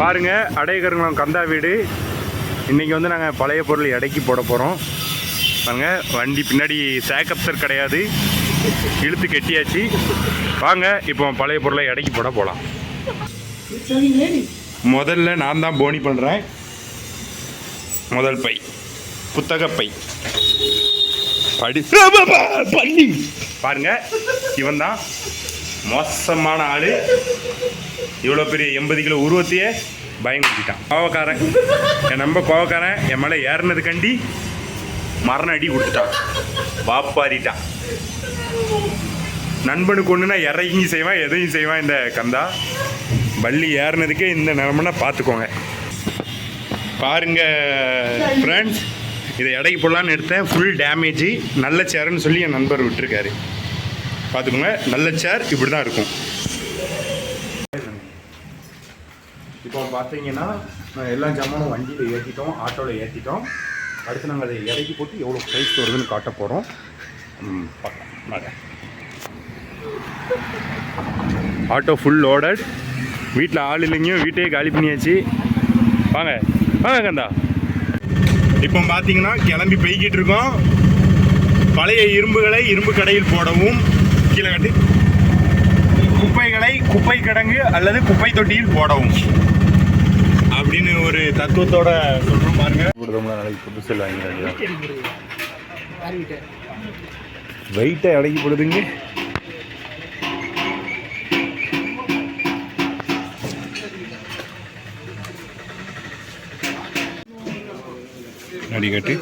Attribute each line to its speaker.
Speaker 1: பாருங்க, அடையகருங்குளம் கந்தா வீடு. இன்றைக்கி வந்து நாங்கள் பழைய பொருள் எடைக்கு போட போகிறோம். பாருங்க, வண்டி பின்னாடி சேக்கப்சர் கிடையாது, இழுத்து கெட்டியாச்சு. வாங்க இப்போ பழைய பொருளை எடைக்கு போட போகலாம். முதல்ல நான் தான் போனி பண்ணுறேன். முதல் பை புத்தகப்பை பள்ளி. பாருங்க, இவன் தான் மோசமான ஆள். இவ்வளோ பெரிய 80 கிலோ உருவத்தையே பயன்படுத்திட்டான். கோவக்காரன், என் நம்ப கோவக்காரன் என் மேலே ஏறினது கண்டி மரண அடி கொடுத்துட்டான், வாப்பாரிட்டான். நண்பனுக்கு ஒன்றுனா இறங்கி செய்வான், எதையும் செய்வான். இந்த கந்தா பள்ளி ஏறினதுக்கே இந்த நிலமன்னா பார்த்துக்கோங்க. பாருங்க ஃப்ரெண்ட்ஸ், இதை எடைக்கு போடலான்னு எடுத்தேன். Full damage. நல்ல சேர்ன்னு சொல்லி என் நண்பர் விட்டுருக்காரு. பார்த்துக்கோங்க, நல்ல சேர் இப்படி தான் இருக்கும். இப்போ பார்த்தீங்கன்னா எல்லா ஜாமானும் வண்டியில் ஏற்றிட்டோம், ஆட்டோவில் ஏற்றிட்டோம். அடுத்து நாங்கள் அதை இறக்கி போட்டு எவ்வளோ ப்ரைஸ் வருதுன்னு காட்ட போகிறோம். பார்க்கலாம். Auto full loaded. வீட்டில் ஆள் இல்லைங்க, வீட்டையே காலி பண்ணியாச்சு. வாங்க வாங்க கந்தா. இப்போ பார்த்தீங்கன்னா கிளம்பி போய்கிட்டு இருக்கோம். பழைய இரும்புகளை இரும்பு கடையில் போடவும், கீழே கட்டி குப்பைகளை குப்பை கிடங்கு அல்லது குப்பை தொட்டியில் போடவும் அப்படின்னு ஒரு தத்துவத்தோட சொல்கிறோம். பாருங்க, நாளைக்கு புது செல் வாங்கிடுறாங்க. வெயிட்டை அடக்கிப்படுதுங்க. அடிக்கட்டு